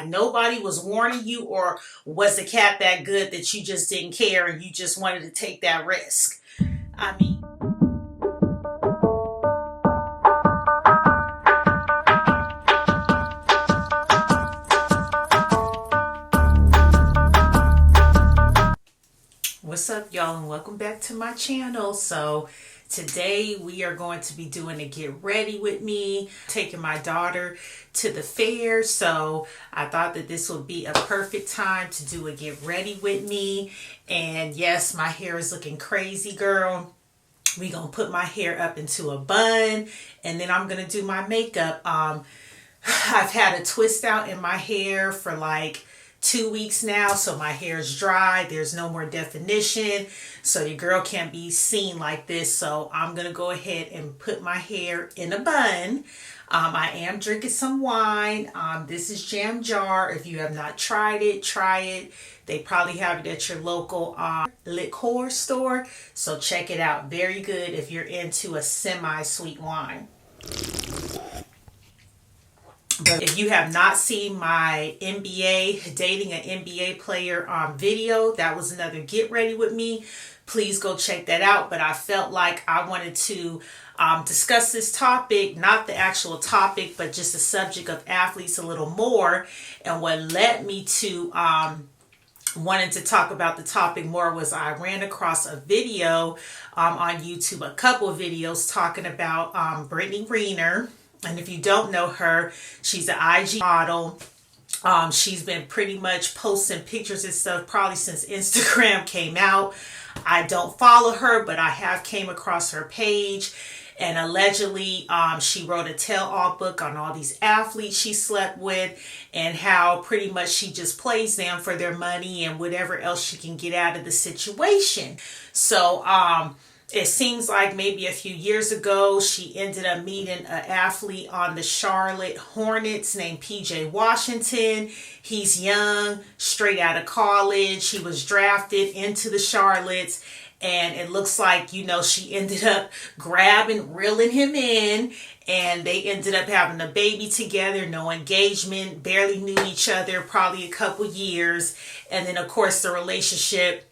Nobody was warning you, or was the cat that good that you just didn't care and you just wanted to take that risk? I mean, what's up, y'all, and welcome back to my channel. So today we are going to be doing a get ready with me, taking my daughter to the fair. So I thought that this would be a perfect time to do a get ready with me. And yes, my hair is looking crazy, girl. We gonna put my hair up into a bun, and then I'm gonna do my makeup. I've had a twist out in my hair for like 2 weeks now, so my hair is dry. There's no more definition, so your girl can't be seen like this. So I'm gonna go ahead and put my hair in a bun. I am drinking some wine. This is Jam Jar. If you have not tried it, try it. They probably have it at your local liquor store, so check it out. Very good if you're into a semi-sweet wine. But if you have not seen my NBA, dating an NBA player video, that was another get ready with me. Please go check that out. But I felt like I wanted to discuss this topic, not the actual topic, but just the subject of athletes a little more. And what led me to wanting to talk about the topic more was I ran across a video on YouTube, a couple of videos talking about Brittany Renner. And if you don't know her, she's an IG model. She's been pretty much posting pictures and stuff probably since Instagram came out. I don't follow her, but I have came across her page. And allegedly, she wrote a tell-all book on all these athletes she slept with and how pretty much she just plays them for their money and whatever else she can get out of the situation. So, it seems like maybe a few years ago, she ended up meeting an athlete on the Charlotte Hornets named PJ Washington. He's young, straight out of college. He was drafted into the Charlottes. And it looks like, you know, she ended up reeling him in. And they ended up having a baby together, no engagement, barely knew each other, probably a couple years. And then, of course, the relationship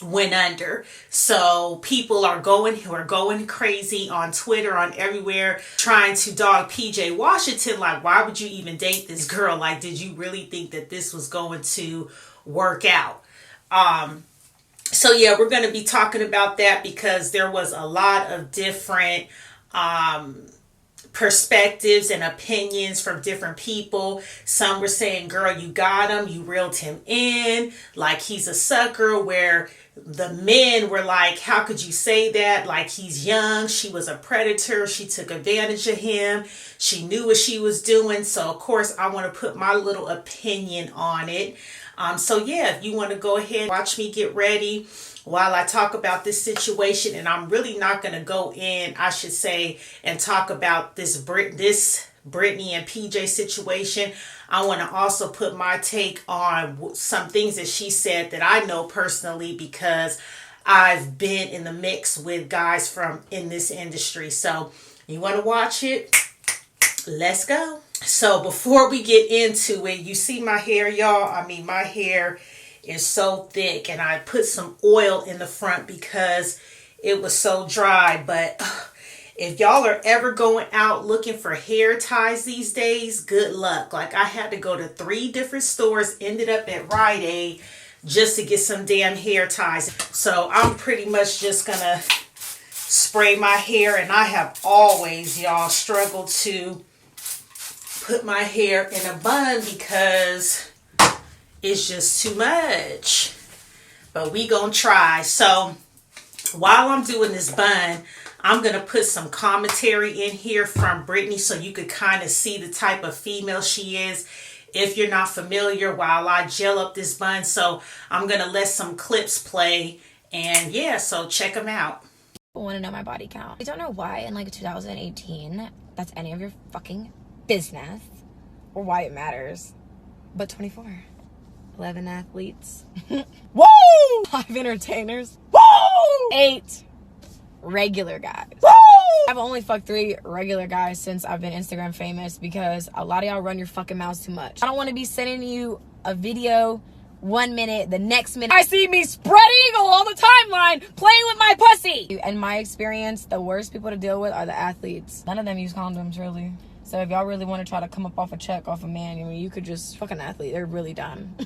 went under. So people are going crazy on Twitter, on everywhere, trying to dog PJ Washington. Like, why would you even date this girl? Like, did you really think that this was going to work out? So yeah, we're going to be talking about that because there was a lot of different perspectives and opinions from different people. Some were saying, girl, you got him, you reeled him in, like he's a sucker, where the men were like, how could you say that? Like, he's young, she was a predator, she took advantage of him, she knew what she was doing. So of course I want to put my little opinion on it. So yeah, if you want to go ahead and watch me get ready while I talk about this situation. And I'm really not going to go in, I should say, and talk about this Brittany and PJ situation. I want to also put my take on some things that she said that I know personally, because I've been in the mix with guys from in this industry. So you want to watch it? Let's go. So before we get into it, you see my hair, y'all? I mean, my hair is so thick, and I put some oil in the front because it was so dry. But if y'all are ever going out looking for hair ties these days, good luck. Like, I had to go to 3 different stores, ended up at Rite Aid just to get some damn hair ties. So I'm pretty much just gonna spray my hair, and I have always, y'all, struggled to put my hair in a bun because it's just too much. But we gonna try. So while I'm doing this bun, I'm gonna put some commentary in here from Brittany so you could kind of see the type of female she is if you're not familiar, while I gel up this bun. So I'm gonna let some clips play, and yeah, so check them out. I want to know my body count. I don't know why in like 2018 that's any of your fucking business or why it matters. But 24. 11 athletes. Woo! 5 entertainers. Woo! 8 regular guys. Woo! I've only fucked 3 regular guys since I've been Instagram famous because a lot of y'all run your fucking mouths too much. I don't want to be sending you a video 1 minute, the next minute I see me spread eagle on the timeline playing with my pussy. In my experience, the worst people to deal with are the athletes. None of them use condoms, really. So if y'all really want to try to come up off a check off a man, I mean, you could just fuck an athlete. They're really dumb.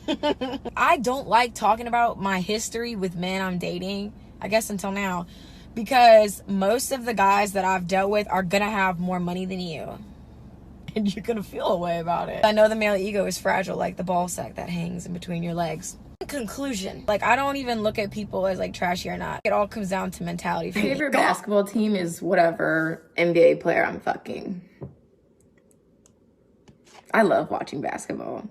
I don't like talking about my history with men I'm dating, I guess until now, because most of the guys that I've dealt with are gonna have more money than you. And you're gonna feel a way about it. I know the male ego is fragile, like the ball sack that hangs in between your legs. In conclusion, like, I don't even look at people as like trashy or not. It all comes down to mentality. My favorite basketball team is whatever NBA player I'm fucking. I love watching basketball.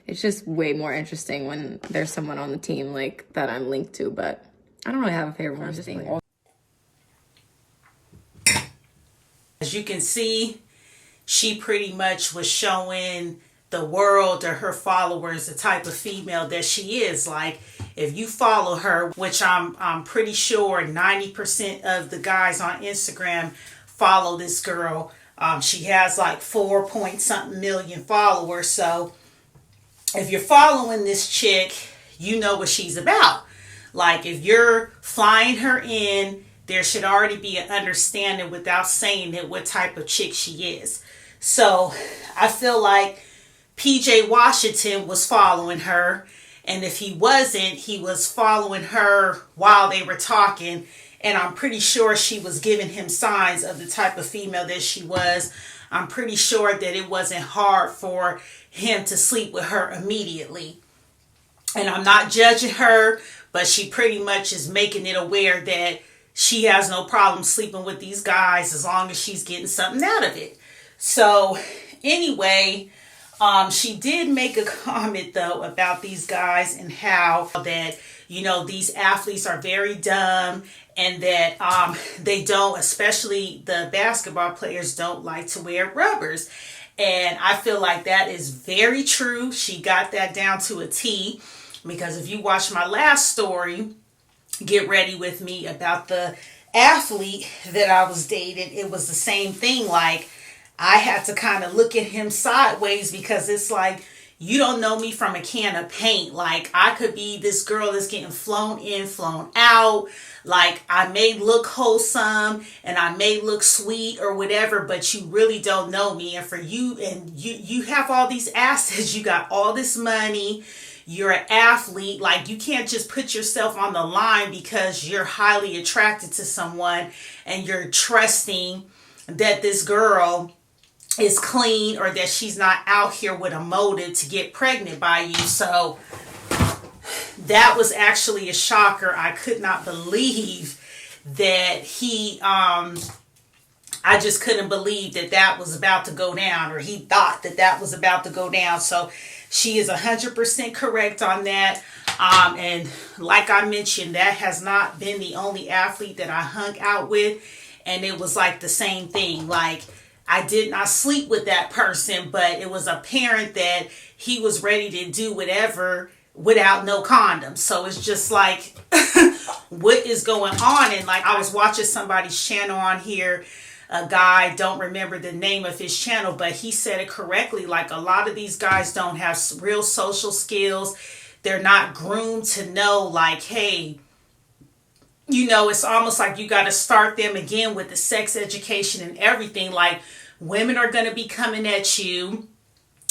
It's just way more interesting when there's someone on the team like that I'm linked to, but I don't really have a favorite one. As you can see, she pretty much was showing the world or her followers the type of female that she is. Like, if you follow her, which I'm pretty sure 90% of the guys on Instagram follow this girl. She has like 4 point something million followers. So if you're following this chick, you know what she's about. Like, if you're flying her in, there should already be an understanding without saying it what type of chick she is. So I feel like PJ Washington was following her. And if he wasn't, he was following her while they were talking. And I'm pretty sure she was giving him signs of the type of female that she was. I'm pretty sure that it wasn't hard for him to sleep with her immediately. And I'm not judging her, but she pretty much is making it aware that she has no problem sleeping with these guys as long as she's getting something out of it. So anyway, she did make a comment though about these guys and how that, you know, these athletes are very dumb and that they don't, especially the basketball players, don't like to wear rubbers. And I feel like that is very true. She got that down to a T, because if you watch my last story, Get Ready With Me, about the athlete that I was dating, it was the same thing. Like, I had to kind of look at him sideways because it's like, you don't know me from a can of paint. Like, I could be this girl that's getting flown in, flown out. Like, I may look wholesome and I may look sweet or whatever, but you really don't know me. And for you, and you have all these assets, you got all this money, you're an athlete. Like, you can't just put yourself on the line because you're highly attracted to someone and you're trusting that this girl is clean or that she's not out here with a motive to get pregnant by you. So that was actually a shocker. I could not believe that he, I just couldn't believe that that was about to go down, or he thought that that was about to go down. So she is 100% correct on that. And like I mentioned, that has not been the only athlete that I hung out with. And it was like the same thing. Like, I did not sleep with that person, but it was apparent that he was ready to do whatever without no condoms. So it's just like, what is going on? And like, I was watching somebody's channel on here, a guy, don't remember the name of his channel, but he said it correctly. Like, a lot of these guys don't have real social skills. They're not groomed to know, like, hey, you know, it's almost like you got to start them again with the sex education and everything. Like, women are going to be coming at you.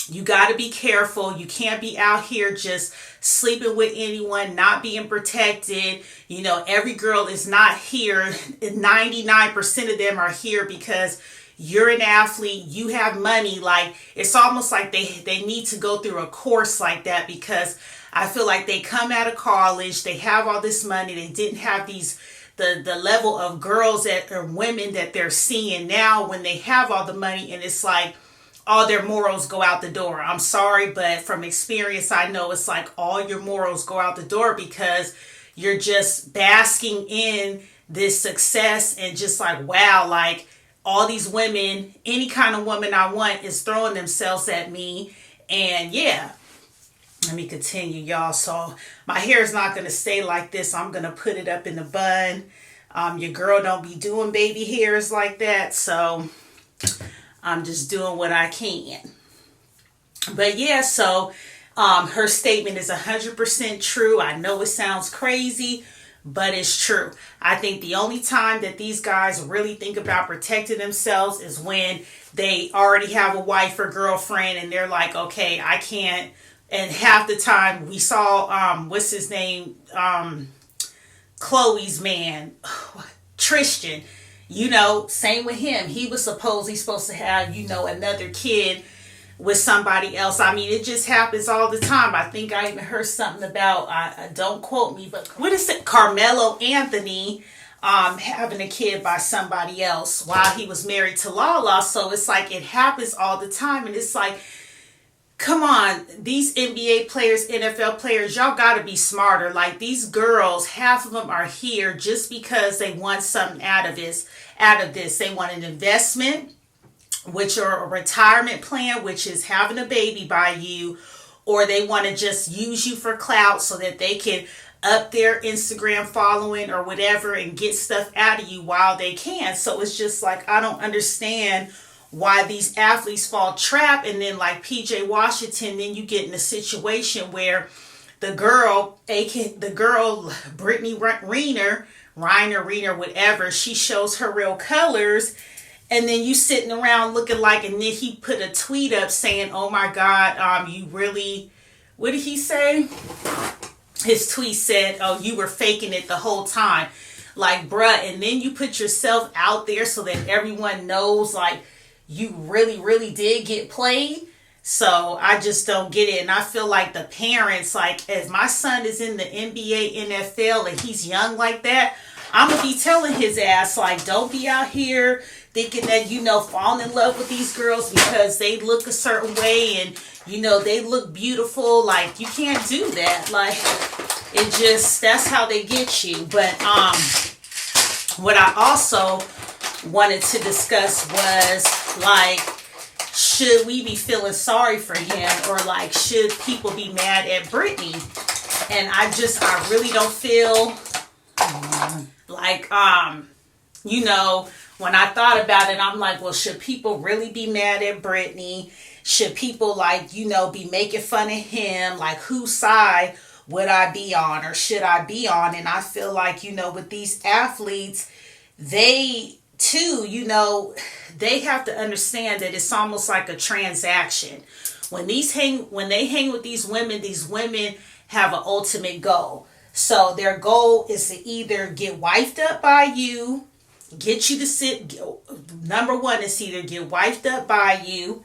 You got to be careful. You can't be out here just sleeping with anyone, not being protected. You know, every girl is not here. 99% of them are here because you're an athlete. You have money. Like, it's almost like they need to go through a course like that, because I feel like they come out of college, they have all this money, they didn't have the level of girls that or women that they're seeing now when they have all the money, and it's like all their morals go out the door. I'm sorry, but from experience, I know it's like all your morals go out the door because you're just basking in this success and just like, wow, like all these women, any kind of woman I want is throwing themselves at me. And yeah. Let me continue, y'all. So my hair is not going to stay like this. I'm going to put it up in the bun. Your girl don't be doing baby hairs like that, so I'm just doing what I can. But yeah, so her statement is 100% true. I know it sounds crazy, but it's true. I think the only time that these guys really think about protecting themselves is when they already have a wife or girlfriend and they're like, okay, I can't. And half the time we saw, what's his name? Chloe's man, Tristan. Same with him. He was supposed to have, another kid with somebody else. I mean, it just happens all the time. I think I even heard something about, don't quote me, but what is it? Carmelo Anthony having a kid by somebody else while he was married to Lala. So it's like it happens all the time. And it's like, come on, these NBA players, NFL players, y'all got to be smarter. Like these girls, half of them are here just because they want something out of this. They want an investment, which are a retirement plan, which is having a baby by you, or they want to just use you for clout so that they can up their Instagram following or whatever and get stuff out of you while they can. So it's just like, I don't understand why these athletes fall trap. And then like PJ Washington, then you get in a situation where the girl, Brittany Renner, whatever, she shows her real colors. And then you sitting around looking like, and then he put a tweet up saying, oh my God, you really, what did he say? His tweet said, oh, you were faking it the whole time. Like, bruh, and then you put yourself out there so that everyone knows, like, you really, really did get played. So I just don't get it. And I feel like the parents, like, as my son is in the NBA, NFL, and he's young like that, I'm going to be telling his ass, like, don't be out here thinking that, falling in love with these girls because they look a certain way and, they look beautiful. Like, you can't do that. Like, that's how they get you. But what I also wanted to discuss was, like, should we be feeling sorry for him, or like, should people be mad at Brittany? And I really don't feel like, when I thought about it, I'm like, well, should people really be mad at Brittany? Should people be making fun of him? Like, whose side would I be on, or should I be on? And I feel like, with these athletes, they too, they have to understand that it's almost like a transaction. When they hang with these women have an ultimate goal. So their goal is to either get wifed up by you, get you to sit. Number one is either get wifed up by you.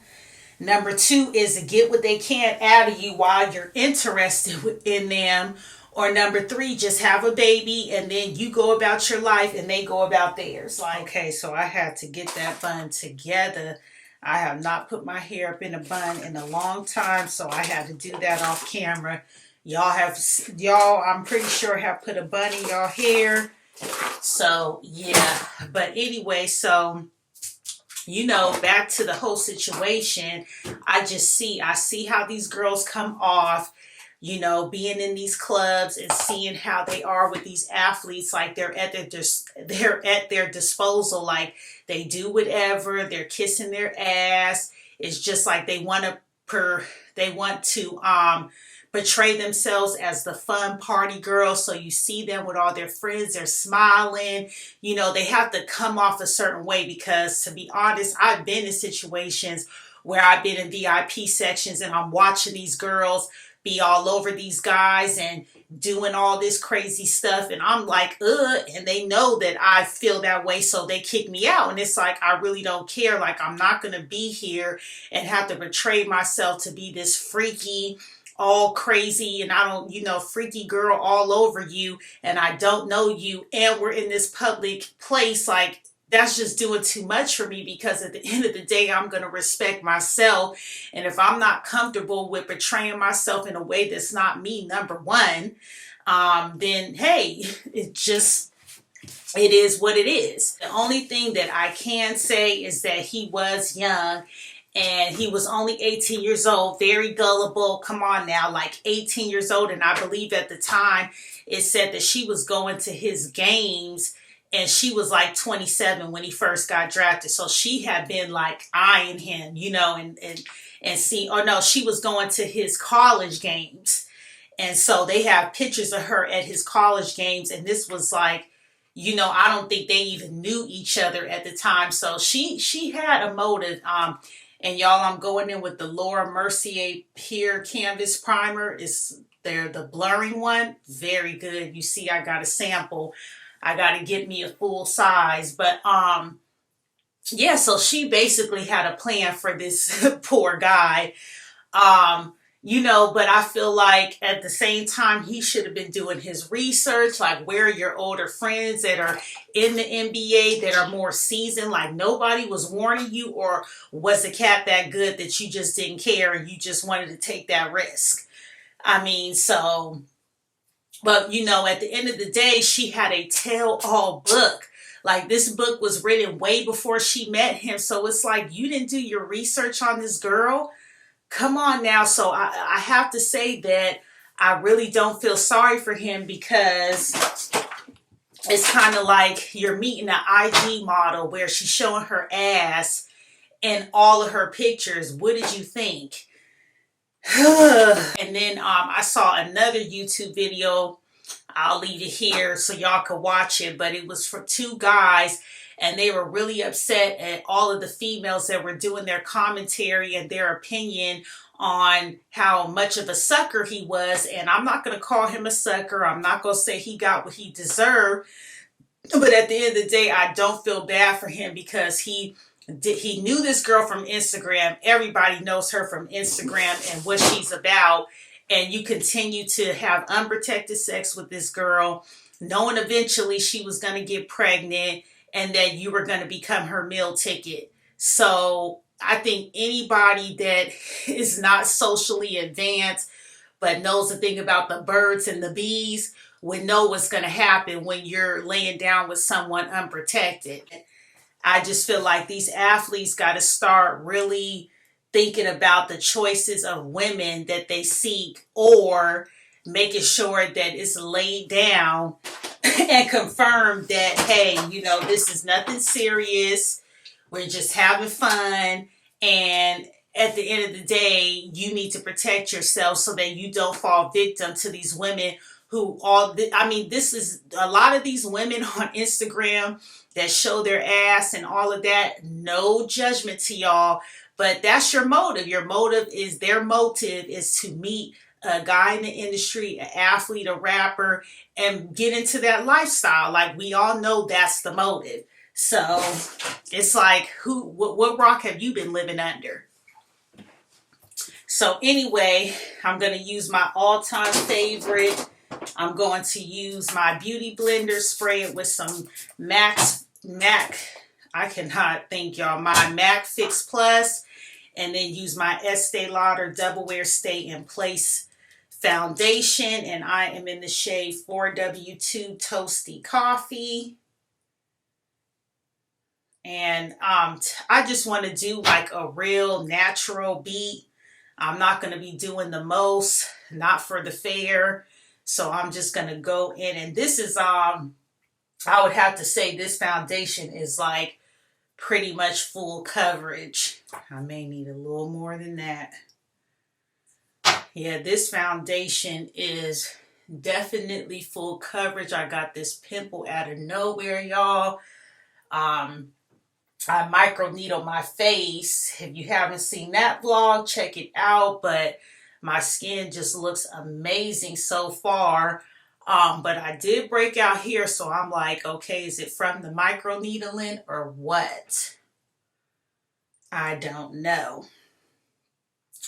Number two is to get what they can out of you while you're interested in them. Or number three, just have a baby and then you go about your life and they go about theirs. Like, okay, so I had to get that bun together. I have not put my hair up in a bun in a long time, so I had to do that off camera. Y'all, I'm pretty sure have put a bun in y'all hair. So, yeah. But anyway, so, back to the whole situation. I see how these girls come off, being in these clubs and seeing how they are with these athletes. Like, they're at their disposal. Like, they do whatever. They're kissing their ass. It's just like they want to portray themselves as the fun party girls. So you see them with all their friends, they're smiling. They have to come off a certain way, because to be honest, I've been in situations where I've been in VIP sections and I'm watching these girls be all over these guys and doing all this crazy stuff, and I'm like, and they know that I feel that way, so they kick me out. And it's like, I really don't care. Like, I'm not gonna be here and have to betray myself to be this freaky, all crazy, and I don't, freaky girl all over you, and I don't know you, and we're in this public place. Like, that's just doing too much for me, because at the end of the day, I'm going to respect myself. And if I'm not comfortable with betraying myself in a way that's not me, number one, then hey, it is what it is. The only thing that I can say is that he was young, and he was only 18 years old, very gullible. Come on now, like 18 years old. And I believe at the time it said that she was going to his games and she was like 27 when he first got drafted. So she had been like eyeing him, you know, and see, or no, she was going to his college games. And so they have pictures of her at his college games. And this was like, you know, I don't think they even knew each other at the time. So she had a motive. And y'all, I'm going in with the Laura Mercier Pier Canvas Primer. They're the blurring one. Very good. You see, I got a sample. I got to get me a full size. But yeah, so she basically had a plan for this poor guy. You know, but I feel like at the same time, he should have been doing his research. Like, where are your older friends that are in the NBA that are more seasoned? Like, nobody was warning you, or was the cat that good that you just didn't care and you just wanted to take that risk? I mean, so, but you know, at the end of the day, she had a tell-all book. Like, this book was written way before she met him. So it's like, you didn't do your research on this girl. Come on now. So I have to say that I really don't feel sorry for him, because it's kind of like you're meeting an IG model where she's showing her ass in all of her pictures. What did you think? And then I saw another YouTube video. I'll leave it here so y'all can watch it. But it was for two guys, and they were really upset at all of the females that were doing their commentary and their opinion on how much of a sucker he was. And I'm not going to call him a sucker. I'm not going to say he got what he deserved. But at the end of the day, I don't feel bad for him, because he knew this girl from Instagram. Everybody knows her from Instagram and what she's about. And you continue to have unprotected sex with this girl, knowing eventually she was going to get pregnant and that you were going to become her meal ticket. So I think anybody that is not socially advanced but knows the thing about the birds and the bees would know what's going to happen when you're laying down with someone unprotected. I just feel like these athletes got to start really thinking about the choices of women that they seek, or making sure that it's laid down and confirmed that, hey, you know, this is nothing serious. We're just having fun. And at the end of the day, you need to protect yourself so that you don't fall victim to these women who this is a lot of these women on Instagram that show their ass and all of that. No judgment to y'all, but that's your motive. Their motive is to meet a guy in the industry, an athlete, a rapper, and get into that lifestyle. Like, we all know that's the motive. So it's like, what rock have you been living under? So anyway, I'm going to use my all-time favorite. I'm going to use my beauty blender, spray it with some I cannot think, y'all, my MAC Fix Plus, and then use my Estee Lauder Double Wear Stay in Place foundation, and I am in the shade 4W2 Toasty Coffee. And I just want to do like a real natural beat. I'm not going to be doing the most, not for the fair. So I'm just going to go in, and this is, I would have to say this foundation is like pretty much full coverage. I may need a little more than that. Yeah, this foundation is definitely full coverage. I got this pimple out of nowhere, y'all. I microneedle my face. If you haven't seen that vlog, check it out. But my skin just looks amazing so far. But I did break out here, so I'm like, okay, is it from the microneedling or what? I don't know.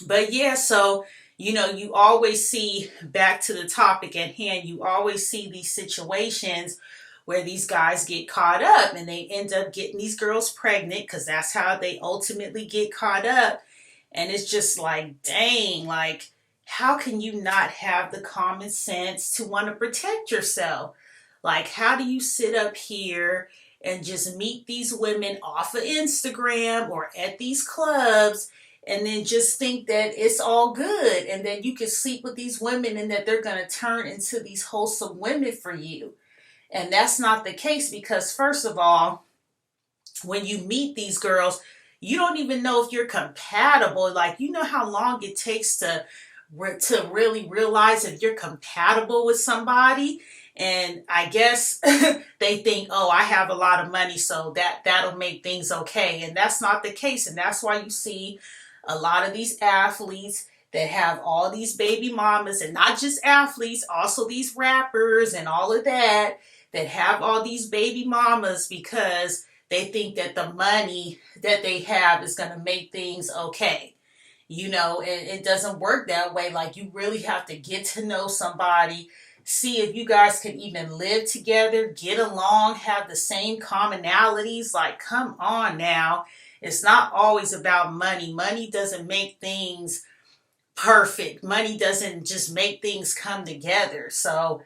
But yeah, so, you know, you always see, back to the topic at hand, you always see these situations where these guys get caught up and they end up getting these girls pregnant, because that's how they ultimately get caught up. And it's just like, dang, like, how can you not have the common sense to want to protect yourself? Like, how do you sit up here and just meet these women off of Instagram or at these clubs and then just think that it's all good and that you can sleep with these women and that they're going to turn into these wholesome women for you? And that's not the case because, first of all, when you meet these girls, you don't even know if you're compatible. Like, you know how long it takes to really realize if you're compatible with somebody. And I guess they think, oh, I have a lot of money, so that'll make things okay. And that's not the case. And that's why you see a lot of these athletes that have all these baby mamas, and not just athletes, also these rappers and all of that have all these baby mamas because they think that the money that they have is going to make things okay. You know, it doesn't work that way. Like, you really have to get to know somebody, see if you guys can even live together, get along, have the same commonalities. Like, come on now. It's not always about money. Money doesn't make things perfect. Money doesn't just make things come together. So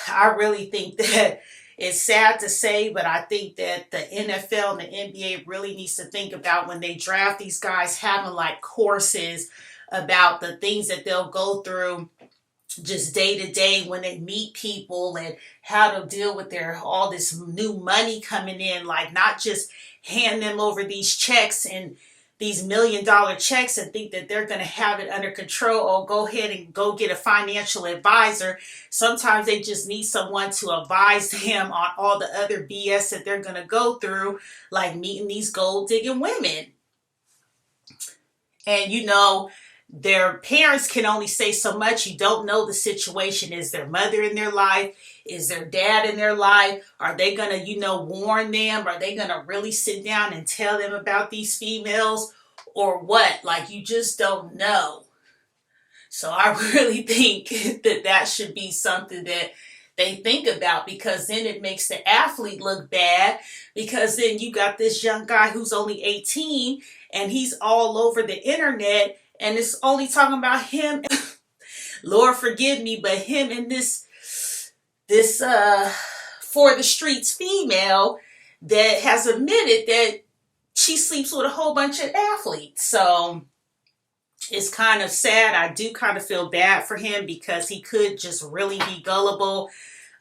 I really think that it's sad to say, but I think that the NFL and the NBA really needs to think about when they draft these guys, having like courses about the things that they'll go through just day to day when they meet people, and how to deal with all this new money coming in, like not just hand them over these checks and these $1 million checks and think that they're going to have it under control. Or go ahead and go get a financial advisor. Sometimes they just need someone to advise them on all the other BS that they're going to go through, like meeting these gold digging women. And you know, their parents can only say so much. You don't know the situation. Is their mother in their life? Is their dad in their life? Are they going to, you know, warn them? Are they going to really sit down and tell them about these females or what? Like, you just don't know. So I really think that should be something that they think about, because then it makes the athlete look bad, because then you got this young guy who's only 18 and he's all over the internet and it's only talking about him. Lord forgive me, but him and this for the streets female that has admitted that she sleeps with a whole bunch of athletes. So it's kind of sad. I do kind of feel bad for him because he could just really be gullible.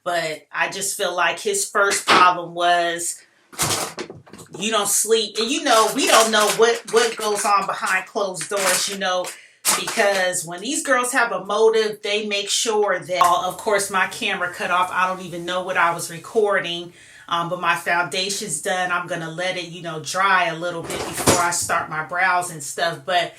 But I just feel like his first problem was, you don't sleep. And you know, we don't know what goes on behind closed doors, you know, because when these girls have a motive, they make sure that, of course, my camera cut off. I don't even know what I was recording. But my foundation's done. I'm going to let it, you know, dry a little bit before I start my brows and stuff. But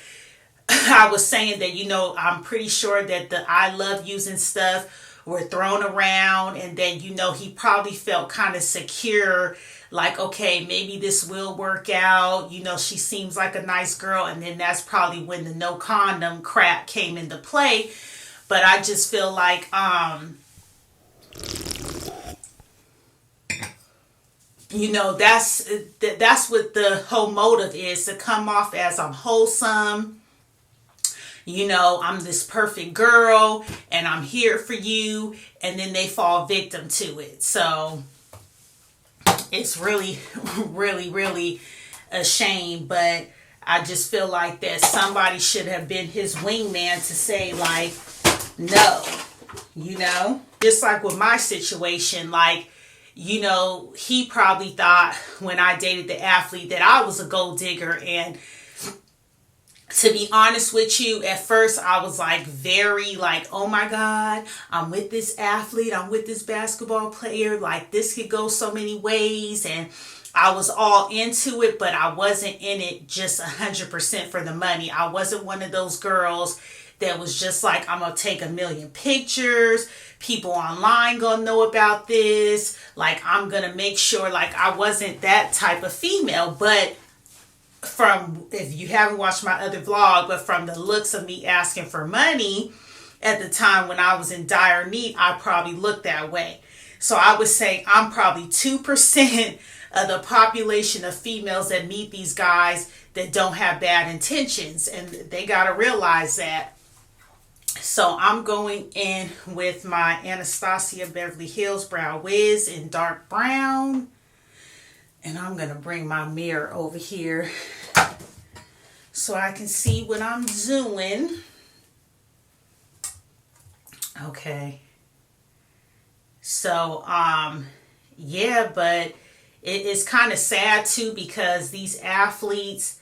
I was saying that, you know, I'm pretty sure that the I love yous and stuff were thrown around, and then, you know, he probably felt kind of secure, like, okay, maybe this will work out. You know, she seems like a nice girl. And then that's probably when the no condom crap came into play. But I just feel like, you know, that's what the whole motive is, to come off as I'm wholesome. You know, I'm this perfect girl and I'm here for you. And then they fall victim to it. So it's really, really, really a shame. But I just feel like that somebody should have been his wingman to say, like, no, you know, just like with my situation, like, you know, he probably thought when I dated the athlete that I was a gold digger. And to be honest with you, at first I was like very like, oh my God, I'm with this athlete, I'm with this basketball player, like this could go so many ways. And I was all into it, but I wasn't in it just 100% for the money. I wasn't one of those girls that was just like, I'm going to take 1 million pictures. People online going to know about this. Like, I'm going to make sure, like, I wasn't that type of female. But from, if you haven't watched my other vlog, but from the looks of me asking for money at the time when I was in dire need, I probably looked that way. So I would say I'm probably 2% of the population of females that meet these guys that don't have bad intentions. And they got to realize that. So I'm going in with my Anastasia Beverly Hills Brow Wiz in dark brown. And I'm going to bring my mirror over here so I can see what I'm doing. Okay. So, yeah, but it's kind of sad too, because these athletes,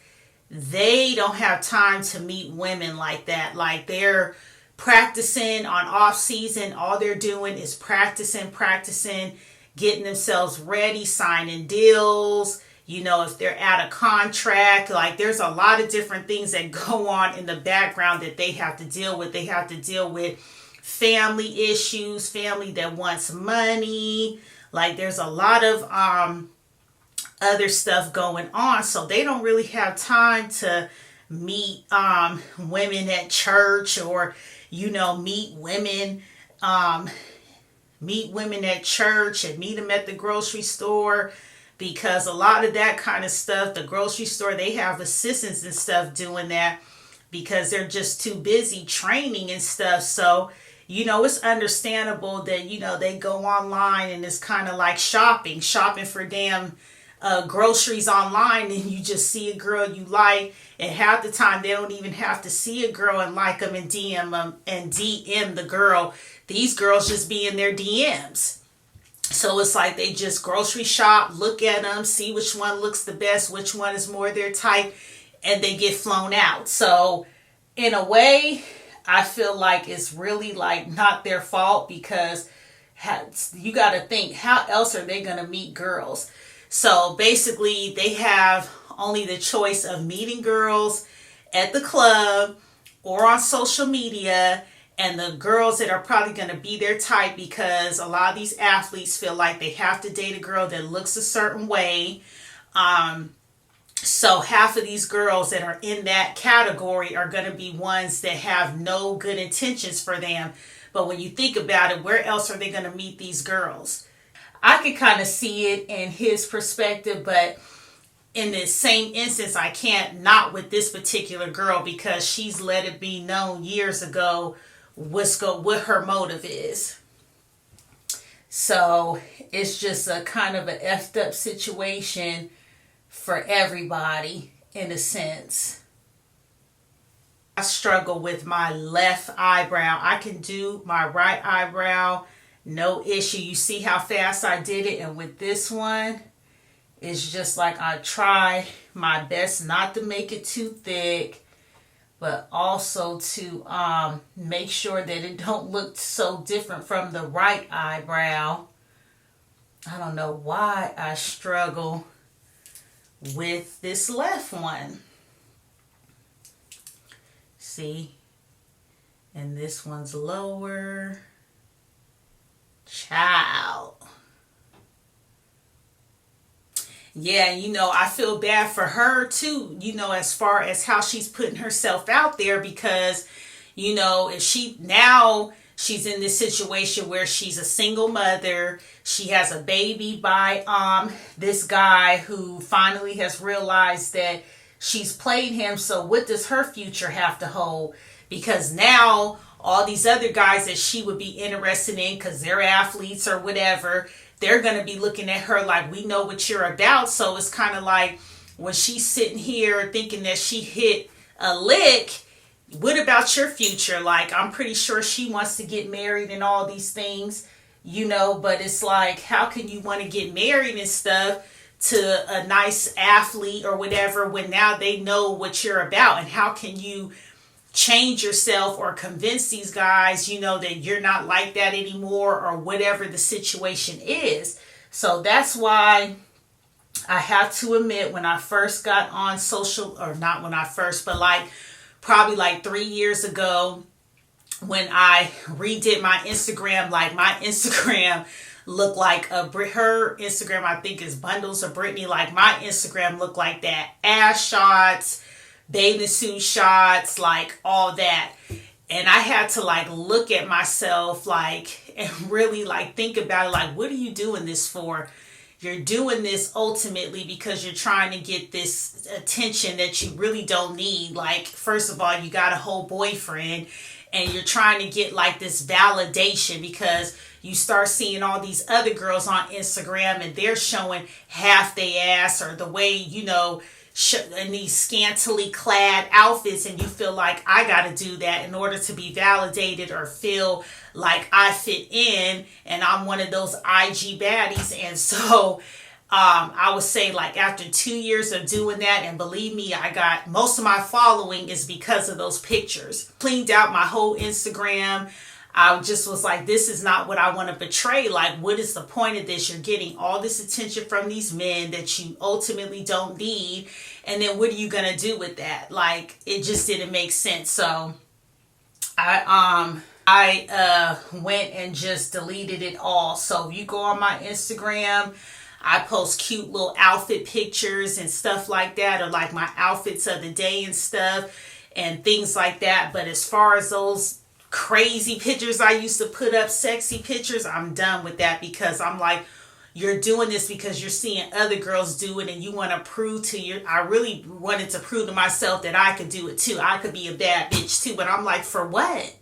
they don't have time to meet women like that. Like, they're practicing on off season. All they're doing is practicing, getting themselves ready, signing deals. You know, if they're out of contract, like, there's a lot of different things that go on in the background that they have to deal with. They have to deal with family issues, family that wants money. Like, there's a lot of other stuff going on, so they don't really have time to meet women at church, or, you know, meet women at church and meet them at the grocery store, because a lot of that kind of stuff, the grocery store, they have assistants and stuff doing that because they're just too busy training and stuff. So, you know, it's understandable that, you know, they go online, and it's kind of like shopping for damn groceries online, and you just see a girl you like, and half the time they don't even have to see a girl and like them and DM the girl. These girls just be in their DMs. So it's like they just grocery shop, look at them, see which one looks the best, which one is more their type, and they get flown out. So in a way, I feel like it's really like not their fault, because you got to think, how else are they going to meet girls? So basically, they have only the choice of meeting girls at the club or on social media, and the girls that are probably going to be their type, because a lot of these athletes feel like they have to date a girl that looks a certain way. So half of these girls that are in that category are going to be ones that have no good intentions for them. But when you think about it, where else are they going to meet these girls? I can kind of see it in his perspective, but in this same instance, I can't, not with this particular girl, because she's let it be known years ago what her motive is. So it's just a kind of an effed up situation for everybody, in a sense. I struggle with my left eyebrow. I can do my right eyebrow, no issue. You see how fast I did it? And with this one, it's just like I try my best not to make it too thick, but also to make sure that it don't look so different from the right eyebrow. I don't know why I struggle with this left one. See? And this one's lower. Child. Yeah, you know, I feel bad for her too, you know, as far as how she's putting herself out there, because, you know, if she's in this situation where she's a single mother. She has a baby by this guy who finally has realized that she's played him. So what does her future have to hold? Because now all these other guys that she would be interested in, because they're athletes or whatever, they're going to be looking at her like, we know what you're about. So it's kind of like when she's sitting here thinking that she hit a lick, what about your future? Like, I'm pretty sure she wants to get married and all these things, you know, but it's like, how can you want to get married and stuff to a nice athlete or whatever when now they know what you're about? And how can you change yourself or convince these guys, you know, that you're not like that anymore or whatever the situation is? So that's why I have to admit, when I first got on social, or not when I first, but like probably like 3 years ago, when I redid my Instagram, like my Instagram looked like her Instagram, I think, is Bundles of Brittany. Like my Instagram looked like that. Ass shots, bathing suit shots, like all that. And I had to like look at myself, like, and really like think about it. Like, what are you doing this for? You're doing this ultimately because you're trying to get this attention that you really don't need. Like, first of all, you got a whole boyfriend and you're trying to get like this validation, because you start seeing all these other girls on Instagram and they're showing half their ass, or the way, you know, in these scantily clad outfits, and you feel like I got to do that in order to be validated or feel like I fit in, and I'm one of those IG baddies. And so I would say, like, after 2 years of doing that, and believe me, I got most of my following is because of those pictures. Cleaned out my whole Instagram. I just was like, this is not what I want to portray. Like, what is the point of this? You're getting all this attention from these men that you ultimately don't need. And then what are you going to do with that? Like, it just didn't make sense. So I went and just deleted it all. So if you go on my Instagram, I post cute little outfit pictures and stuff like that, or like my outfits of the day and stuff and things like that. But as far as those crazy pictures I used to put up, sexy pictures, I'm done with that, because I'm like, you're doing this because you're seeing other girls do it and you want to prove to I really wanted to prove to myself that I could do it too. I could be a bad bitch too. But I'm like, for what?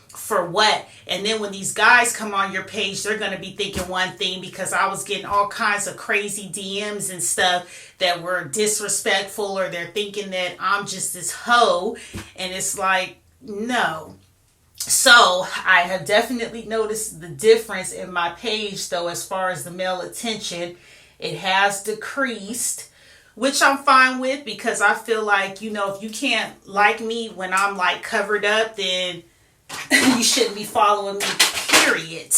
For what? And then when these guys come on your page, they're going to be thinking one thing, because I was getting all kinds of crazy DMs and stuff that were disrespectful, or they're thinking that I'm just this hoe. And it's like, no. So I have definitely noticed the difference in my page, though, as far as the male attention. It has decreased, which I'm fine with, because I feel like, if you can't like me when I'm like covered up, then you shouldn't be following me, period.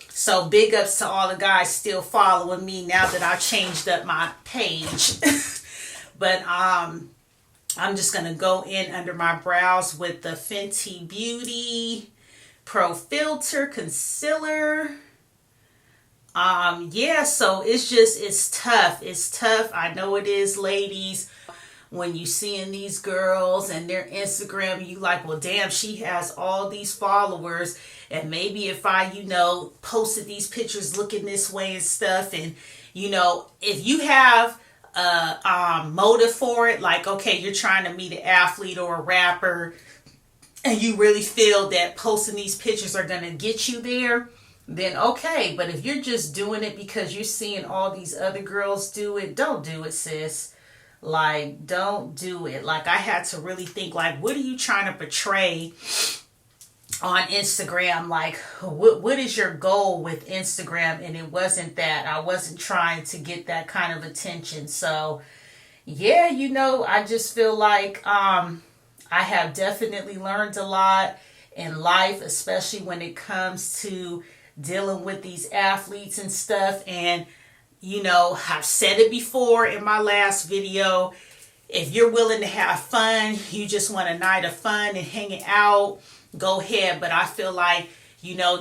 So big ups to all the guys still following me now that I changed up my page. But I'm just going to go in under my brows with the Fenty Beauty Pro Filter Concealer. Yeah, so it's tough. It's tough. I know it is, ladies. When you seeing these girls and their Instagram, you like, well, damn, she has all these followers. And maybe if I, posted these pictures looking this way and stuff. And, if you have motive for it, like, okay, you're trying to meet an athlete or a rapper, and you really feel that posting these pictures are going to get you there, then okay. But if you're just doing it because you're seeing all these other girls do it, don't do it, sis. Like, don't do it. Like, I had to really think, like, what are you trying to portray on Instagram? Like, what is your goal with Instagram? And it wasn't that. I wasn't trying to get that kind of attention. So yeah, I just feel like I have definitely learned a lot in life, especially when it comes to dealing with these athletes and stuff. And I've said it before in my last video, if you're willing to have fun, you just want a night of fun and hanging out, go ahead. But I feel like,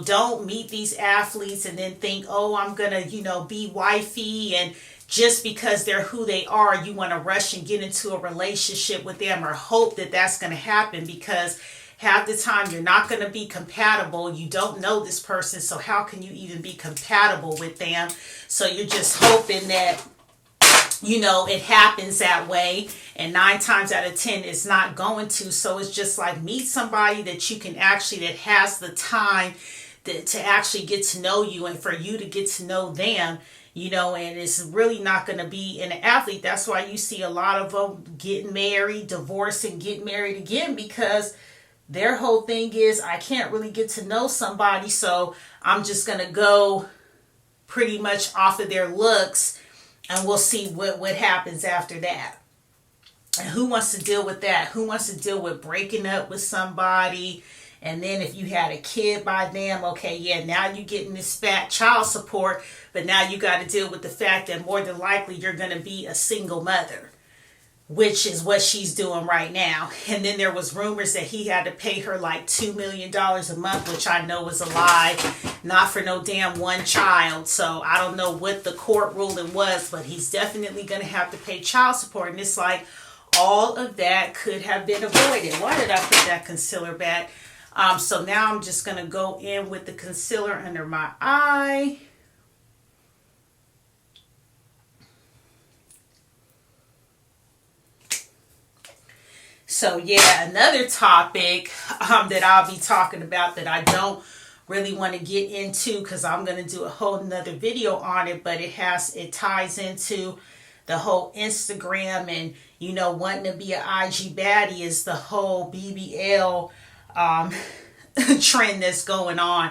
don't meet these athletes and then think, oh, I'm going to, be wifey. And just because they're who they are, you want to rush and get into a relationship with them or hope that that's going to happen, because half the time you're not going to be compatible. You don't know this person, so how can you even be compatible with them? So you're just hoping that, it happens that way. And 9 times out of 10, it's not going to. So it's just like, meet somebody that you can actually, that has the time to actually get to know you, and for you to get to know them. And it's really not going to be an athlete. That's why you see a lot of them getting married, divorce, and get married again, because their whole thing is, I can't really get to know somebody, so I'm just going to go pretty much off of their looks, and we'll see what happens after that. And who wants to deal with that? Who wants to deal with breaking up with somebody? And then if you had a kid by them, okay, yeah, now you're getting this fat child support, but now you got to deal with the fact that more than likely you're going to be a single mother, which is what she's doing right now. And then there was rumors that he had to pay her like $2 million a month, which I know is a lie, not for no damn one child. So I don't know what the court ruling was, but he's definitely going to have to pay child support. And it's like, all of that could have been avoided. Why did I put that concealer back? So now I'm just going to go in with the concealer under my eye. So yeah, another topic that I'll be talking about that I don't really want to get into, because I'm going to do a whole nother video on it, but it ties into the whole Instagram and, wanting to be an IG baddie is the whole BBL trend that's going on.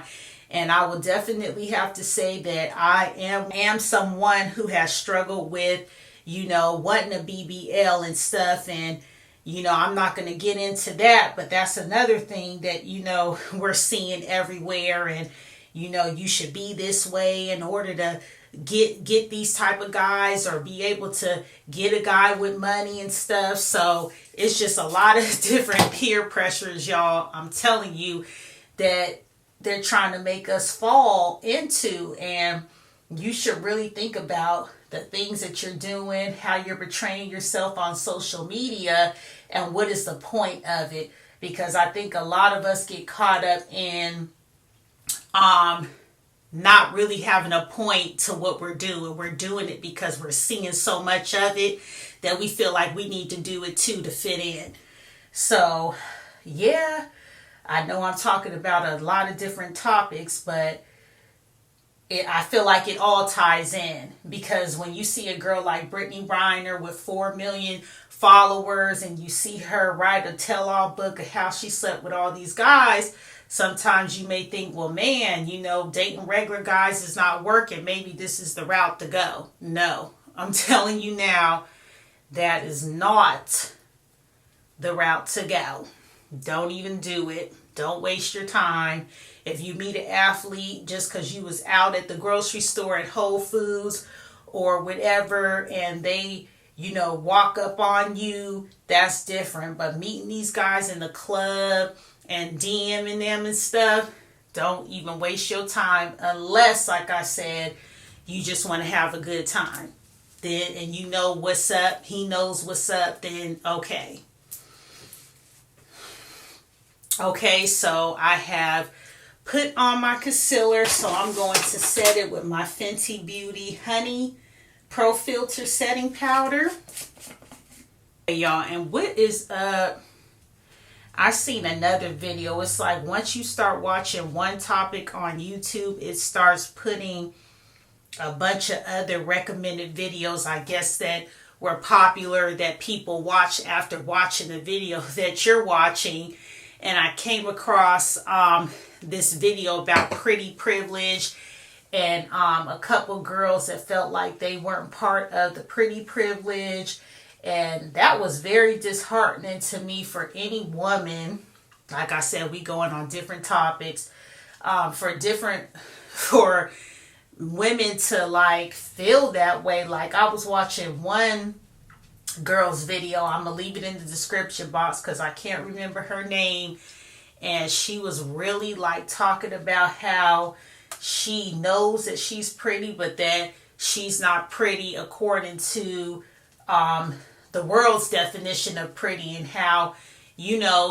And I will definitely have to say that I am someone who has struggled with, wanting a BBL and stuff. And, I'm not going to get into that, but that's another thing that, we're seeing everywhere. And, you should be this way in order to get these type of guys or be able to get a guy with money and stuff. So it's just a lot of different peer pressures, y'all. I'm telling you that they're trying to make us fall into, and you should really think about the things that you're doing, how you're portraying yourself on social media, and what is the point of it. Because I think a lot of us get caught up in not really having a point to what we're doing. We're doing it because we're seeing so much of it that we feel like we need to do it too to fit in. So, yeah, I know I'm talking about a lot of different topics, but I feel like it all ties in. Because when you see a girl like Brittany Renner with 4 million followers and you see her write a tell-all book of how she slept with all these guys, sometimes you may think, well, man, dating regular guys is not working. Maybe this is the route to go. No, I'm telling you now, that is not the route to go. Don't even do it. Don't waste your time. If you meet an athlete just because you was out at the grocery store at Whole Foods or whatever, and they, walk up on you, that's different. But meeting these guys in the club and DMing them and stuff, don't even waste your time unless, like I said, you just want to have a good time. Then, and you know what's up, he knows what's up, then okay. Okay, so I have put on my concealer, so I'm going to set it with my Fenty Beauty Honey Pro Filter Setting Powder. Hey, y'all, and what is I seen another video. It's like once you start watching one topic on YouTube, it starts putting a bunch of other recommended videos, I guess, that were popular that people watch after watching the video that you're watching. And I came across this video about pretty privilege and a couple girls that felt like they weren't part of the pretty privilege. And that was very disheartening to me for any woman. Like I said, we going on different topics. For women to like feel that way. Like I was watching one girl's video. I'm going to leave it in the description box because I can't remember her name. And she was really like talking about how she knows that she's pretty, but that she's not pretty according to the world's definition of pretty, and how,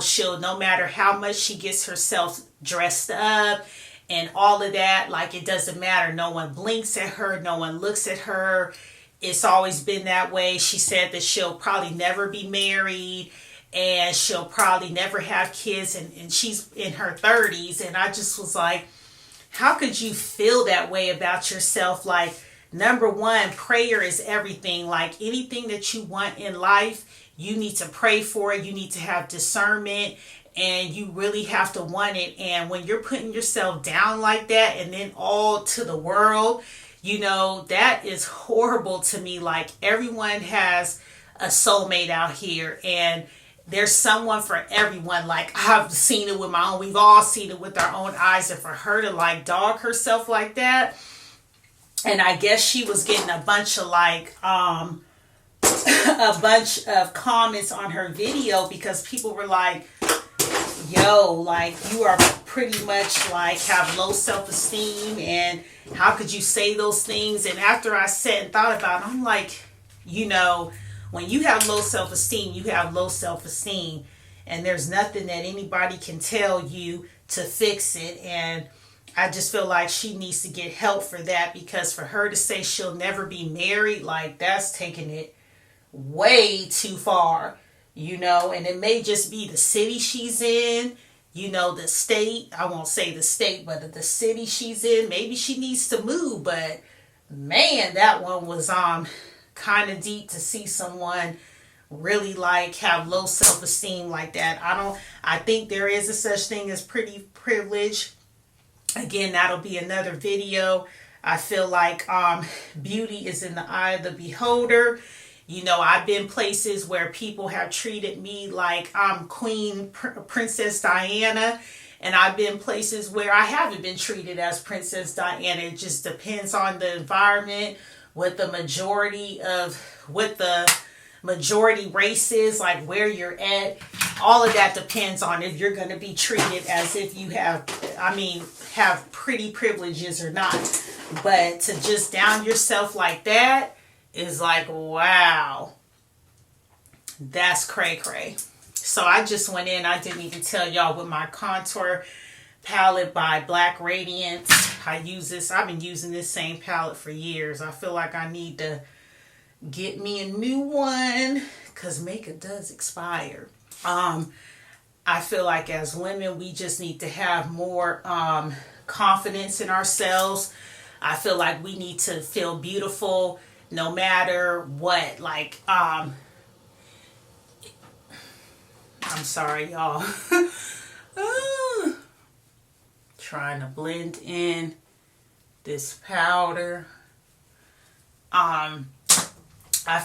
she'll, no matter how much she gets herself dressed up and all of that, like it doesn't matter. No one blinks at her. No one looks at her. It's always been that way. She said that she'll probably never be married and she'll probably never have kids, and she's in her 30s. And I just was like, how could you feel that way about yourself? Like, number one, prayer is everything. Like anything that you want in life, you need to pray for it. You need to have discernment, and you really have to want it. And when you're putting yourself down like that and then all to the world, that is horrible to me. Like everyone has a soulmate out here, and there's someone for everyone. Like I've seen it with my own, we've all seen it with our own eyes. And for her to like dog herself like that, and I guess she was getting a bunch of like a bunch of comments on her video because people were like, yo, like you are pretty much like have low self-esteem, and how could you say those things? And after I sat and thought about it, I'm like, when you have low self-esteem, you have low self-esteem, and there's nothing that anybody can tell you to fix it. And I just feel like she needs to get help for that, because for her to say she'll never be married, like that's taking it way too far, and it may just be the city she's in, the state. I won't say the state, but the city she's in. Maybe she needs to move, but man, that one was kind of deep to see someone really like have low self-esteem like that. I think there is a such thing as pretty privilege. Again, that'll be another video. I feel like beauty is in the eye of the beholder. You know, I've been places where people have treated me like I'm Princess Diana. And I've been places where I haven't been treated as Princess Diana. It just depends on the environment, what the majority race is, like where you're at. All of that depends on if you're going to be treated as if you have pretty privileges or not. But to just down yourself like that is like, wow, that's cray cray. So I just went in, I didn't even tell y'all, with my contour palette by Black Radiance. I've been using this same palette for years. I feel like I need to get me a new one because makeup does expire. I feel like as women, we just need to have more confidence in ourselves. I feel like we need to feel beautiful no matter what. Like, I'm sorry, y'all. Trying to blend in this powder. I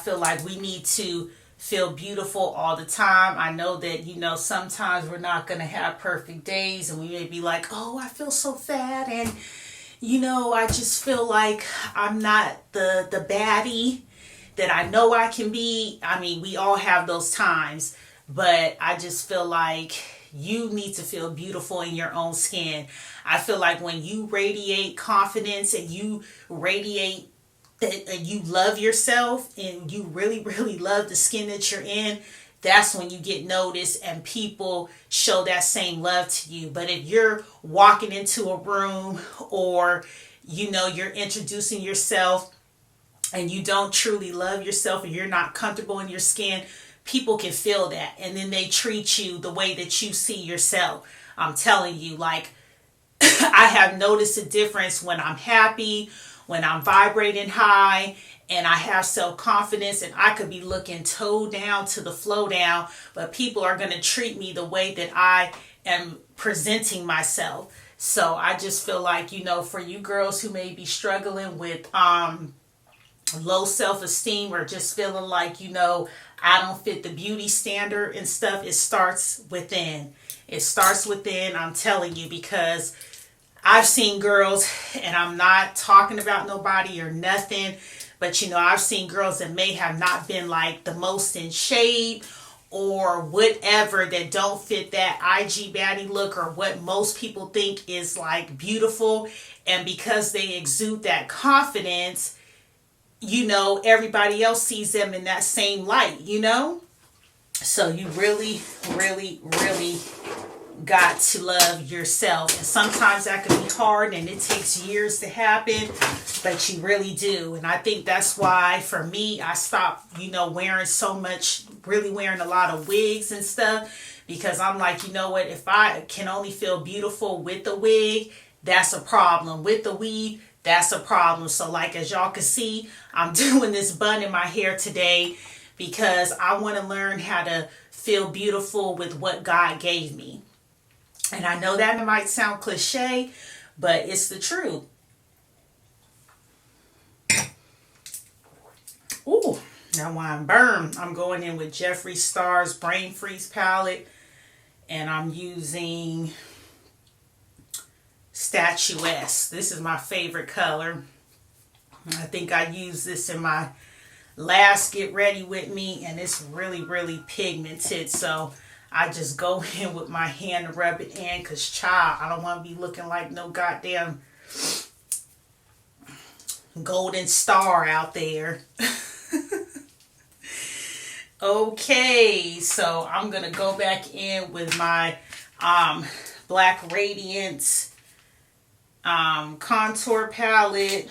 feel like we need to feel beautiful all the time. I know that, you know, sometimes we're not going to have perfect days and we may be like, oh, I feel so fat and, you know, I just feel like I'm not the baddie that I know I can be. I mean, we all have those times. But I just feel like you need to feel beautiful in your own skin. I feel like when you radiate confidence and you radiate that you love yourself and you really, really love the skin that you're in, that's when you get noticed and people show that same love to you. But if you're walking into a room or, you know, you're introducing yourself and you don't truly love yourself and you're not comfortable in your skin, people can feel that, and then they treat you the way that you see yourself. I'm telling you, like, I have noticed a difference when I'm happy, when I'm vibrating high, and I have self-confidence, and I could be looking toe down to the flow down, but people are going to treat me the way that I am presenting myself. So I just feel like, you know, for you girls who may be struggling with low self-esteem or just feeling like, you know, I don't fit the beauty standard and stuff, it starts within. It starts within, I'm telling you, because I've seen girls, and I'm not talking about nobody or nothing, but, you know, I've seen girls that may have not been like the most in shape or whatever, that don't fit that IG baddie look or what most people think is like beautiful. And because they exude that confidence, you know, everybody else sees them in that same light, you know? So you really, really, really got to love yourself. And sometimes that can be hard and it takes years to happen, but you really do. And I think that's why, for me, I stopped, you know, wearing a lot of wigs and stuff, because I'm like, you know what, if I can only feel beautiful with the wig, that's a problem. With the weave, that's a problem. So like, as y'all can see, I'm doing this bun in my hair today because I want to learn how to feel beautiful with what God gave me. And I know that might sound cliche, but it's the truth. Ooh, now while I'm burned, I'm going in with Jeffree Star's Brain Freeze palette, and I'm using Statuesque. This is my favorite color. I think I used this in my last Get Ready With Me, and it's really, really pigmented. So I just go in with my hand and rub it in, because, child, I don't want to be looking like no goddamn golden star out there. Okay, so I'm going to go back in with my Black Radiance contour palette.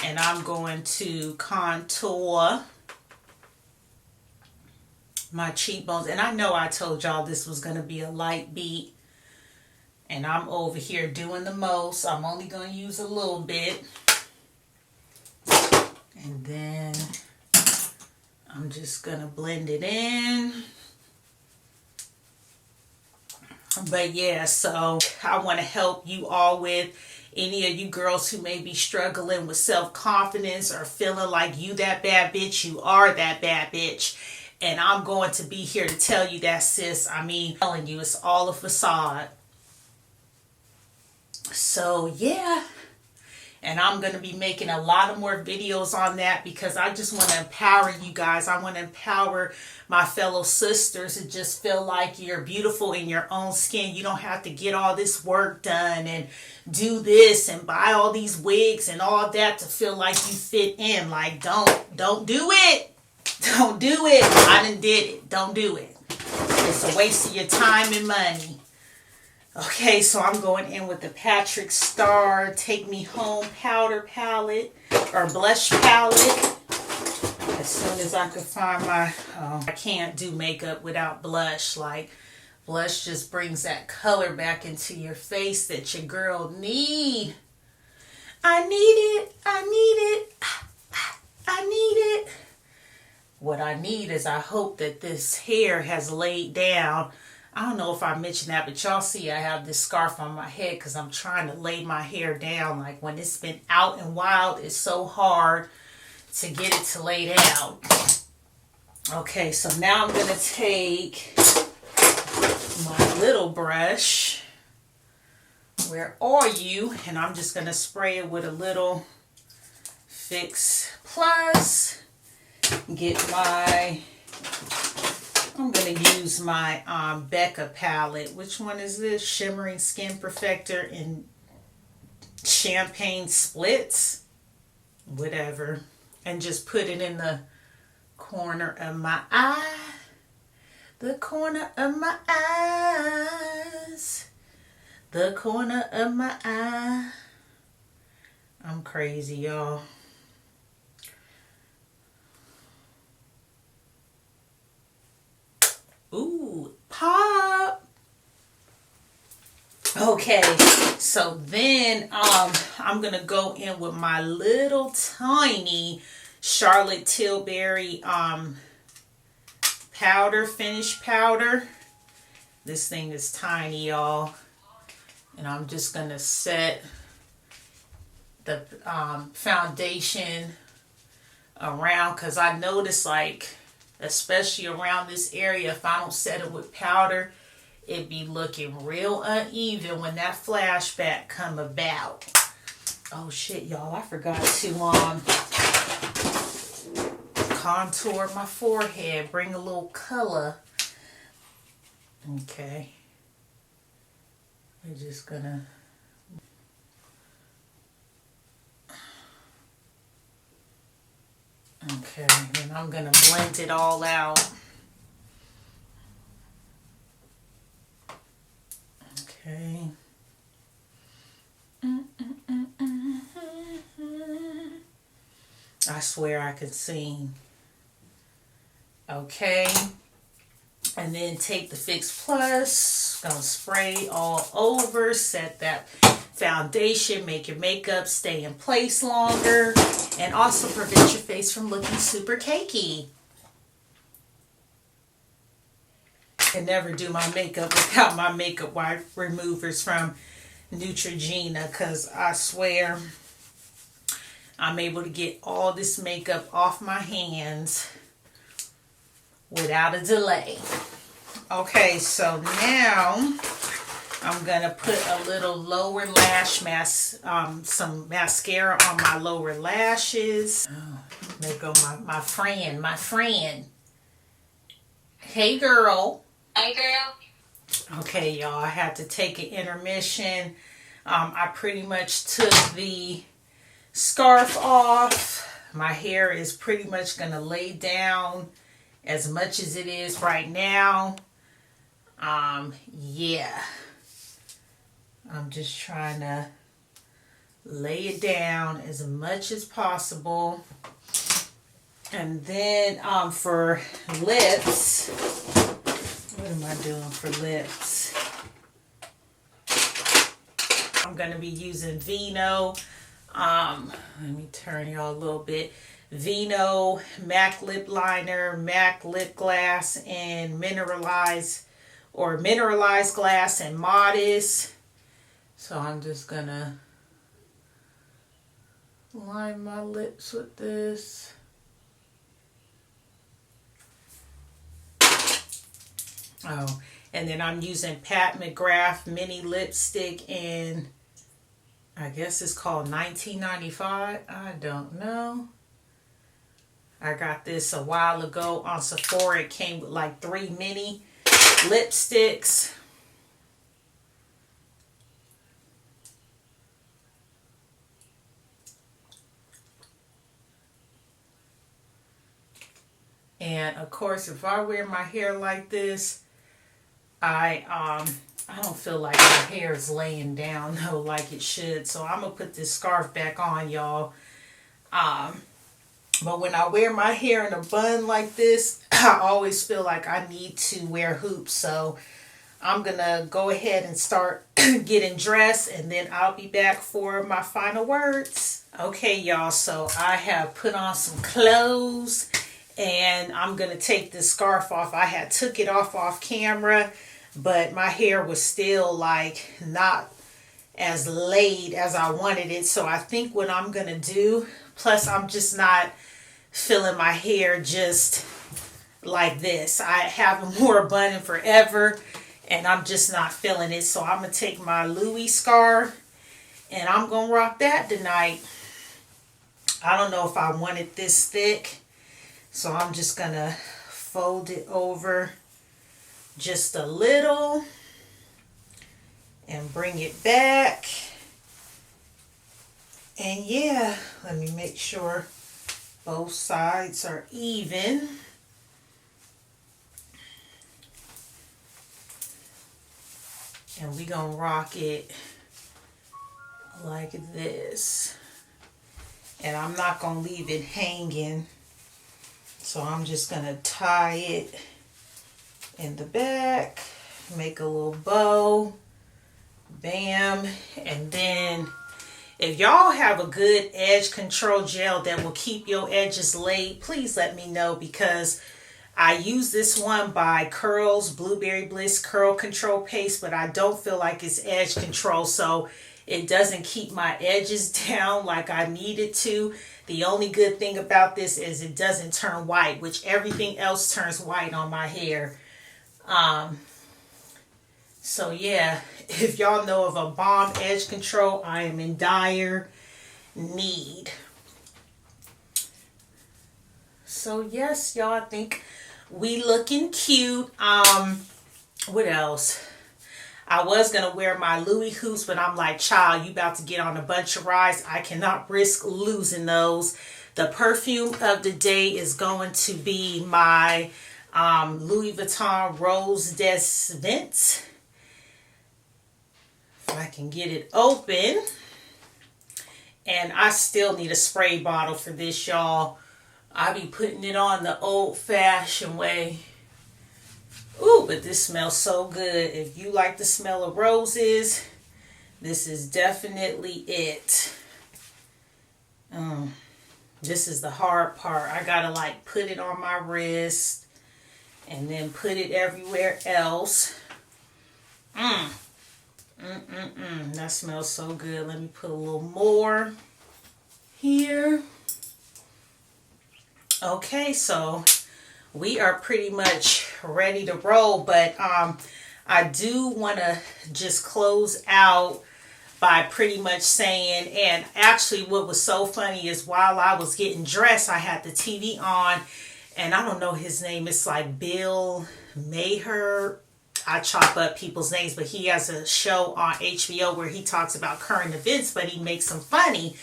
And I'm going to contour my cheekbones. And I know I told y'all this was going to be a light beat. And I'm over here doing the most. I'm only going to use a little bit. And then I'm just going to blend it in. But yeah, so I want to help you all with any of you girls who may be struggling with self-confidence or feeling like you that bad bitch, you are that bad bitch. And I'm going to be here to tell you that, sis. I mean, I'm telling you, it's all a facade. So yeah. And I'm going to be making a lot of more videos on that because I just want to empower you guys. I want to empower my fellow sisters to just feel like you're beautiful in your own skin. You don't have to get all this work done and do this and buy all these wigs and all that to feel like you fit in. Like, don't do it. Don't do it. I done did it. Don't do it. It's a waste of your time and money. Okay, so I'm going in with the Patrick Star Take Me Home powder palette or blush palette. As soon as I can find my, I can't do makeup without blush. Like, blush just brings that color back into your face that your girl need. I need it. I need it. I need it. What I need is I hope that this hair has laid down. I don't know if I mentioned that, but y'all see I have this scarf on my head because I'm trying to lay my hair down. Like when it's been out and wild, it's so hard to get it to lay down. Okay, so now I'm going to take my little brush. Where are you? And I'm just going to spray it with a little Fix Plus. Get my... I'm going to use my Becca palette. Which one is this? Shimmering Skin Perfector in Champagne Splits. Whatever. And just put it in the corner of my eye. The corner of my eyes. The corner of my eye. I'm crazy, y'all. Ooh, pop. Okay, so then I'm going to go in with my little tiny Charlotte Tilbury powder, finish powder. This thing is tiny, y'all. And I'm just going to set the foundation around because I noticed, like, especially around this area, if I don't set it with powder, it be looking real uneven when that flashback come about. Oh shit, y'all, I forgot to contour my forehead, bring a little color. Okay. We're just gonna... Okay, and I'm going to blend it all out. Okay. I swear I can sing. Okay. And then take the Fix Plus. Gonna spray all over. Set that foundation. Make your makeup stay in place longer. And also prevent your face from looking super cakey. I can never do my makeup without my makeup wipe removers from Neutrogena. Because I swear I'm able to get all this makeup off my hands without a delay. Okay, so now I'm going to put a little lower lash mask, some mascara on my lower lashes. Oh, there go my friend. Hey, girl. Hey, girl. Okay, y'all, I had to take an intermission. I pretty much took the scarf off. My hair is pretty much going to lay down as much as it is right now. Yeah. I'm just trying to lay it down as much as possible. And then for lips, what am I doing for lips? I'm going to be using Vino. Let me turn y'all a little bit. Vino, MAC lip liner, MAC lip gloss, and mineralized glass and Modest. So I'm just going to line my lips with this. Oh, and then I'm using Pat McGrath mini lipstick in, I guess it's called 1995. I don't know. I got this a while ago on Sephora. It came with like 3 mini lipsticks. And of course, if I wear my hair like this, I don't feel like my hair is laying down though like it should. So I'm gonna put this scarf back on, y'all. But when I wear my hair in a bun like this, I always feel like I need to wear hoops. So I'm gonna go ahead and start getting dressed, and then I'll be back for my final words. Okay, y'all, so I have put on some clothes, and I'm gonna take this scarf off. I had took it off camera, but my hair was still like not as laid as I wanted it. So I think what I'm gonna do, plus I'm just not feeling my hair just like this. I haven't worn a bun in forever, and I'm just not feeling it. So I'm gonna take my Louis scarf, and I'm gonna rock that tonight. I don't know if I want it this thick, so I'm just gonna fold it over just a little and bring it back. And yeah, let me make sure both sides are even. And we gonna rock it like this. And I'm not gonna leave it hanging, so I'm just gonna tie it in the back, make a little bow, bam. And then if y'all have a good edge control gel that will keep your edges laid, please let me know, because I use this one by Curls, Blueberry Bliss Curl Control Paste, but I don't feel like it's edge control, so it doesn't keep my edges down like I need it to. The only good thing about this is it doesn't turn white, which everything else turns white on my hair. So yeah, if y'all know of a bomb edge control, I am in dire need. So yes, y'all, I think we looking cute. What else? I was going to wear my Louis hoops, but I'm like, child, you about to get on a bunch of rides. I cannot risk losing those. The perfume of the day is going to be my Louis Vuitton Rose des Vents. If I can get it open. And I still need a spray bottle for this, y'all. I be putting it on the old-fashioned way. Ooh, but this smells so good. If you like the smell of roses, this is definitely it. This is the hard part. I gotta like put it on my wrist and then put it everywhere else. That smells so good. Let me put a little more here. Okay, so we are pretty much ready to roll, but I do want to just close out by pretty much saying, and actually what was so funny is while I was getting dressed, I had the TV on, and I don't know his name. It's like Bill Maher. I chop up people's names, but he has a show on HBO where he talks about current events, but he makes them funny.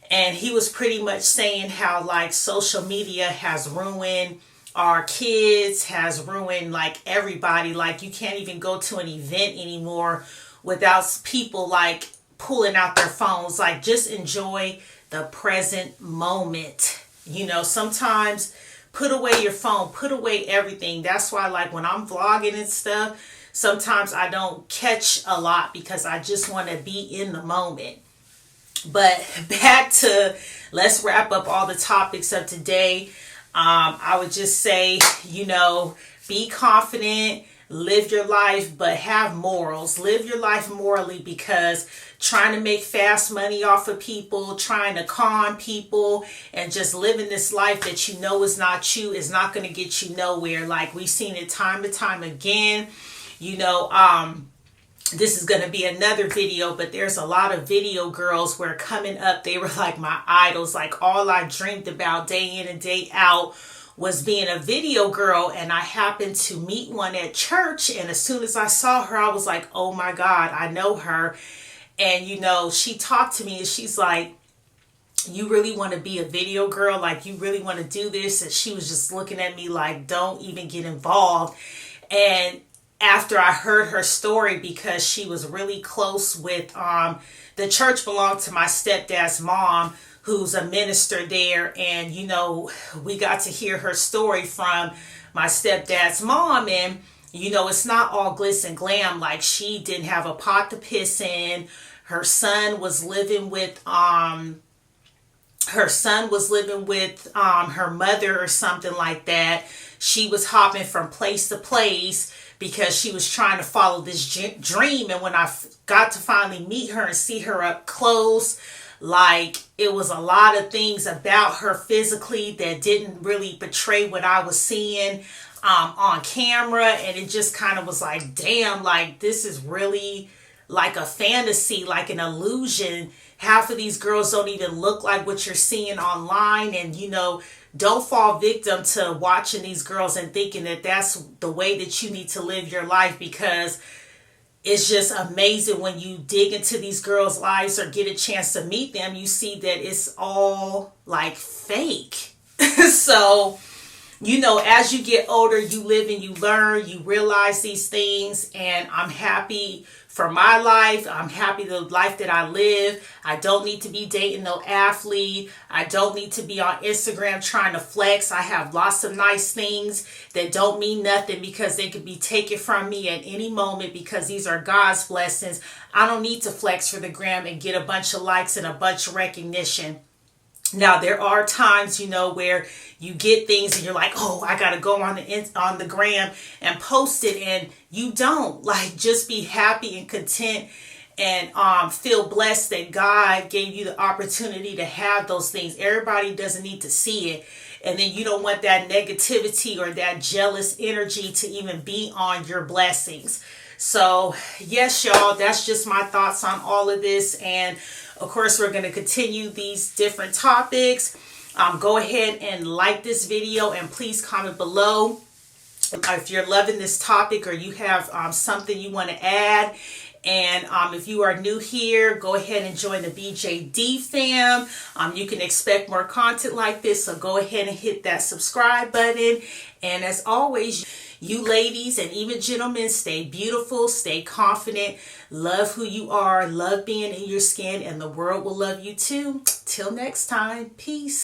And he was pretty much saying how like social media has ruined our kids, has ruined like everybody. Like you can't even go to an event anymore without people like pulling out their phones. Like just enjoy the present moment. You know, sometimes put away your phone, put away everything. That's why like when I'm vlogging and stuff, sometimes I don't catch a lot because I just want to be in the moment. But back to, let's wrap up all the topics of today. I would just say, be confident, live your life, but have morals. Live your life morally, because trying to make fast money off of people, trying to con people, and just living this life that you know is not you is not going to get you nowhere. Like, we've seen it time and time again. This is going to be another video, but there's a lot of video girls where coming up, they were like my idols. Like, all I dreamed about day in and day out was being a video girl. And I happened to meet one at church. And as soon as I saw her, I was like, oh my God, I know her. And, she talked to me and she's like, you really want to be a video girl? Like, you really want to do this? And she was just looking at me like, don't even get involved. And after I heard her story, because she was really close with, the church belonged to my stepdad's mom, who's a minister there. And, we got to hear her story from my stepdad's mom. And, it's not all glitz and glam. Like, she didn't have a pot to piss in. Her son was living with, her mother or something like that. She was hopping from place to place because she was trying to follow this dream. And when I got to finally meet her and see her up close, like, it was a lot of things about her physically that didn't really portray what I was seeing on camera. And it just kind of was like, damn, like, this is really like a fantasy, like an illusion. Half of these girls don't even look like what you're seeing online. And, don't fall victim to watching these girls and thinking that that's the way that you need to live your life, because it's just amazing when you dig into these girls' lives or get a chance to meet them, you see that it's all like fake. So, as you get older, you live and you learn, you realize these things. And I'm happy for my life. I'm happy the life that I live. I don't need to be dating no athlete. I don't need to be on Instagram trying to flex. I have lots of nice things that don't mean nothing, because they could be taken from me at any moment, because these are God's blessings. I don't need to flex for the gram and get a bunch of likes and a bunch of recognition. Now, there are times, where you get things and you're like, oh, I got to go on the gram and post it. And you don't. Like, just be happy and content and feel blessed that God gave you the opportunity to have those things. Everybody doesn't need to see it. And then you don't want that negativity or that jealous energy to even be on your blessings. So, yes, y'all, that's just my thoughts on all of this. And of course, we're going to continue these different topics. Go ahead and like this video, and please comment below if you're loving this topic or you have something you want to add. And if you are new here, go ahead and join the BJD fam. You can expect more content like this, so go ahead and hit that subscribe button. And as always, you ladies and even gentlemen, stay beautiful, stay confident, love who you are, love being in your skin, and the world will love you too. Till next time, peace.